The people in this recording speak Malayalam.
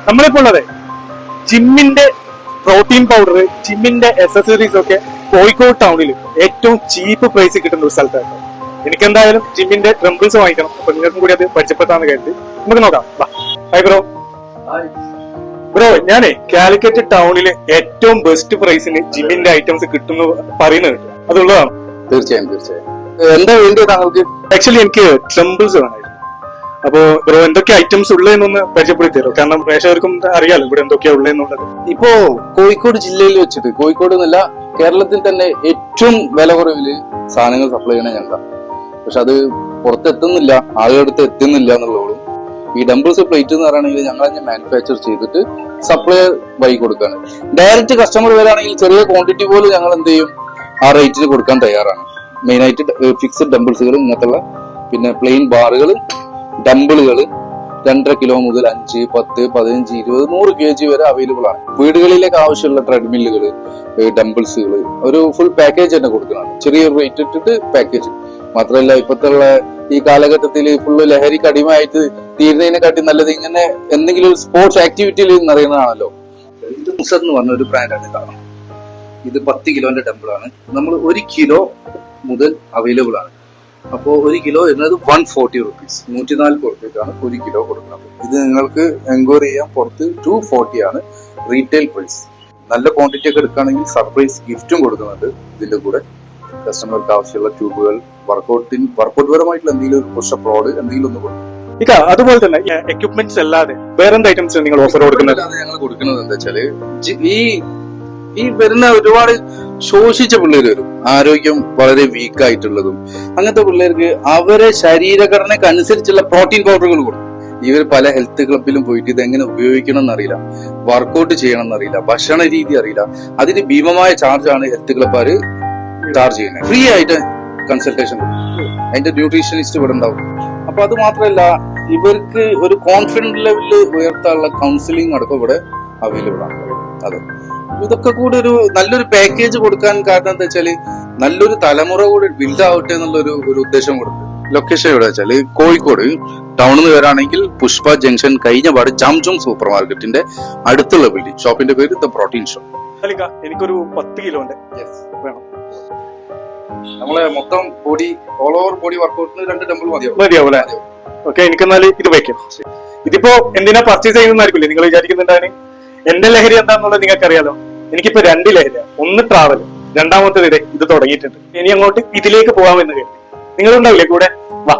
നമ്മളിപ്പോ ഉള്ളത് ജിമ്മിന്റെ പ്രോട്ടീൻ പൗഡർ, ജിമ്മിന്റെ അക്സസറീസ് ഒക്കെ കോഴിക്കോട് ടൗണിൽ ഏറ്റവും ചീപ്പ് പ്രൈസിൽ കിട്ടുന്ന ഒരു സ്ഥലത്തായിരുന്നു. എനിക്കെന്തായാലും ജിമ്മിന്റെ ഡംബിൾസ് വാങ്ങിക്കണം. അപ്പൊ നിങ്ങൾക്കും കൂടി അത് പരിചയപ്പെട്ടാന്ന് കരുതി നമുക്ക് നോക്കാം. Hi bro. ബ്രോ, ഞാനേ കാലിക്കറ്റ് ടൗണില് ഏറ്റവും ബെസ്റ്റ് പ്രൈസിന് ജിമ്മിന്റെ ഐറ്റംസ് കിട്ടുന്നു പറയുന്നത് അതുള്ളതാണ്. തീർച്ചയായും തീർച്ചയായും. എന്താ വേണ്ടത് താങ്കൾക്ക്? ആക്ച്വലി എനിക്ക് ഡംബിൾസ് വേണമായിരുന്നു. അപ്പോ ബ്രോ എന്തൊക്കെ ഐറ്റംസ് ഉള്ളതെന്നൊന്ന് പരിചയപ്പെടുത്തി തരുമോ? കാരണം പ്രേക്ഷകർക്കും അറിയാലോ ഇവിടെ എന്തൊക്കെയാ ഉള്ളതെന്നുള്ളത്. ഇപ്പോ കോഴിക്കോട് ജില്ലയിൽ വെച്ചിട്ട്, കോഴിക്കോട് എന്നല്ല കേരളത്തിൽ തന്നെ ഏറ്റവും വില കുറവില് സാധനങ്ങൾ സപ്ലൈ ചെയ്യണ ഞങ്ങളാണ്. പക്ഷെ അത് പുറത്തെത്തുന്നില്ല, ആളുകളുടെ എത്തുന്നില്ല എന്നുള്ളതും. ഈ ഡംബിൾസ് പ്ലേറ്റ് എന്ന് പറയുകയാണെങ്കിൽ ഞങ്ങൾ തന്നെ മാനുഫാക്ചർ ചെയ്തിട്ട് സപ്ലൈയർ വഴി കൊടുക്കാണ്. ഡയറക്റ്റ് കസ്റ്റമർ വരാണെങ്കിൽ ചെറിയ ക്വാണ്ടിറ്റി പോലും ഞങ്ങൾ എന്ത് ചെയ്യും, ആ റേറ്റിന് കൊടുക്കാൻ തയ്യാറാണ്. മെയിനായിട്ട് ഫിക്സഡ് ഡംബിൾസുകൾ ഇങ്ങനത്തുള്ള, പിന്നെ പ്ലെയിൻ ബാറുകൾ, ഡംബിളുകൾ 2.5 കിലോ മുതൽ 5, 10, 15, 20, 100 kg വരെ അവൈലബിൾ ആണ്. വീടുകളിലേക്ക് ആവശ്യമുള്ള ട്രെഡ്മില്ലുകൾ, ഡംബിൾസുകൾ, ഒരു ഫുൾ പാക്കേജ് തന്നെ കൊടുക്കുന്നതാണ്. ചെറിയൊരു റേറ്റ് ഇട്ടിട്ട് പാക്കേജ്. മാത്രമല്ല ഇപ്പോഴത്തെ ഈ കാലഘട്ടത്തിൽ ഫുള്ള് ലഹരിക്ക് അടിമയായിട്ട് തീരുന്നതിനെക്കാട്ടി നല്ലത് ഇങ്ങനെ എന്തെങ്കിലും ഒരു സ്പോർട്സ് ആക്ടിവിറ്റിയിൽ നിറയുന്നതാണല്ലോ. എന്ന് പറഞ്ഞ ഒരു ബ്രാൻഡാണ് ഇതാണ്. ഇത് 10 കിലോന്റെ ഡംബിളാണ്. നമ്മൾ 1 കിലോ മുതൽ അവൈലബിൾ ആണ്. അപ്പോൾ 1 കിലോ എന്നത് 140 റുപ്പീസ്, 140 റുപ്പീസാണ് 1 കിലോ കൊടുക്കുന്നത്. ഇത് നിങ്ങൾക്ക് എൻക്വയറി ചെയ്യാം. പുറത്ത് 240 ആണ് റീറ്റെയിൽ പ്രൈസ്. നല്ല ക്വാണ്ടിറ്റി ഒക്കെ എടുക്കുകയാണെങ്കിൽ സർപ്രൈസ് ഗിഫ്റ്റും കൊടുക്കുന്നുണ്ട് ഇതിന്റെ കൂടെ. കസ്റ്റമർക്ക് ആവശ്യമുള്ള ട്യൂബുകൾ, വർക്കൗട്ട് പരമായിട്ടുള്ള എന്തെങ്കിലും ഒരു പുഷപ്പ് റോഡ് എന്തെങ്കിലും ഒന്ന് കൊടുക്കും. അതുപോലെ തന്നെ എക്യുപ്മെന്റ്സ് അല്ലാതെ വേറെ എന്ത് ഐറ്റംസ് നിങ്ങൾ ഓഫർ കൊടുക്കുന്നത്? ഞങ്ങൾ കൊടുക്കുന്നത് എന്താ വെച്ചാല്, ഈ വരുന്ന ഒരുപാട് ശോഷിച്ച പിള്ളേർ വരും, ആരോഗ്യം വളരെ വീക്ക് ആയിട്ടുള്ളതും. അങ്ങനത്തെ പിള്ളേർക്ക് അവരെ ശരീരഘടനയ്ക്ക് അനുസരിച്ചുള്ള പ്രോട്ടീൻ പൗഡറുകൾ കൊടുക്കും. ഇവർ പല ഹെൽത്ത് ക്ലബിലും പോയിട്ട് ഇത് എങ്ങനെ ഉപയോഗിക്കണം എന്നറിയില്ല, വർക്കൗട്ട് ചെയ്യണം എന്നറിയില്ല, ഭക്ഷണ രീതി അറിയില്ല. അതിന് ഭീമമായ ചാർജാണ് ഹെൽത്ത് ക്ലബ്ബുകാര് ചാർജ് ചെയ്യുന്നത്. ഫ്രീ ആയിട്ട് കൺസൾട്ടേഷൻ കൊടുക്കും. അതിന്റെ ന്യൂട്രീഷനിസ്റ്റ് ഇവിടെ ഉണ്ടാവും. അപ്പൊ അത് മാത്രമല്ല, ഇവർക്ക് ഒരു കോൺഫിഡൻസ് ലെവലിൽ ഉയർത്താനുള്ള കൗൺസിലിംഗ് അടക്കം ഇവിടെ അവൈലബിൾ ആണ്. അതെ, ഇതൊക്കെ കൂടി ഒരു നല്ലൊരു പാക്കേജ് കൊടുക്കാൻ കാരണം എന്താ വെച്ചാല്, നല്ലൊരു തലമുറ കൂടി ബിൽഡ് ആവട്ടെ എന്നുള്ള ഒരു ഉദ്ദേശം കൊടുത്തു. ലൊക്കേഷൻ എവിടെ വെച്ചാല് കോഴിക്കോട് ടൗണിൽ നിന്ന് വരാണെങ്കിൽ പുഷ്പ ജംഗ്ഷൻ കഴിഞ്ഞപാട് ജംജും സൂപ്പർ മാർക്കറ്റിന്റെ അടുത്തുള്ള ബിൽഡിംഗ്. ഷോപ്പിന്റെ പേര് ദ പ്രോട്ടീൻ ഷോപ്പ്. എനിക്കൊരു 10 കിലോ വേണം. നമ്മളെ മൊത്തം ബോഡി, ഓൾ ഓവർ ബോഡി വർക്കൗട്ടിന് 2 ഡംബിൾ മതിയാവും അല്ലേ? ഓക്കെ, എനിക്കെന്നാല് ഇത് വയ്ക്കാം. ഇതിപ്പോ എന്തിനാ പർച്ചേസ് ചെയ്യുന്നതായിരിക്കില്ലേ നിങ്ങൾ വിചാരിക്കുന്നുണ്ടാണ്. എന്റെ ലഹരി എന്താണെന്നുള്ളത് നിങ്ങൾക്ക് അറിയാലോ. എനിക്കിപ്പോ 2 ലഹരിയാണ്. ഒന്ന് ട്രാവൽ, രണ്ടാമത്തേത് ഇത് തുടങ്ങിയിട്ടുണ്ട്. ഇനി അങ്ങോട്ട് ഇതിലേക്ക് പോകാമെന്ന് കരുതി. നിങ്ങളുണ്ടാവില്ലേ കൂടെ? വാ.